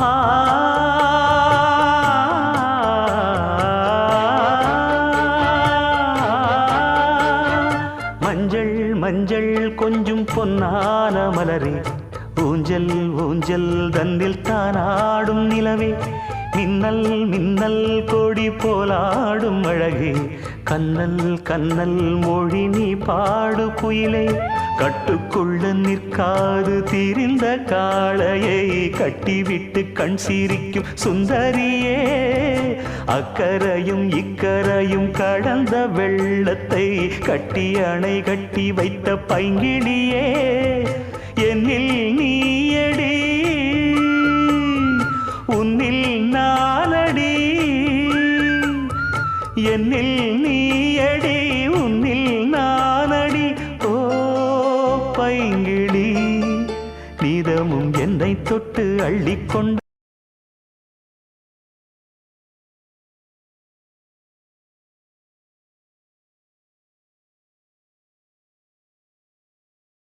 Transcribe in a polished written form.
ஆ மஞ்சள் மஞ்சள் கொஞ்சம் பொன்னான மலரே, ஊஞ்சல் ஊஞ்சல் தன்னில் தானாடும் நிலவே, மின்னல் மின்னல் கொடி போலாடும் அழகே, கண்ணல் கண்ணல் மொழி நீ பாடு குயிலே, கட்டுக்குள்ள நிற்காது திரிந்த காளையை கட்டிவிட்டு கண் சிரிக்கும் சுந்தரியே, அக்கரையும் இக்கரையும் கடந்த வெள்ளத்தை கட்டி அணை கட்டி வைத்த பைங்கிளியே, என்னில் நீயடி உன்னில் நானடி, என்னில் நீயடி உன்னில் நானடி. ஓ பைங்கிளி, நீதமும் என்னை தொட்டு அள்ளிக்கொண்டு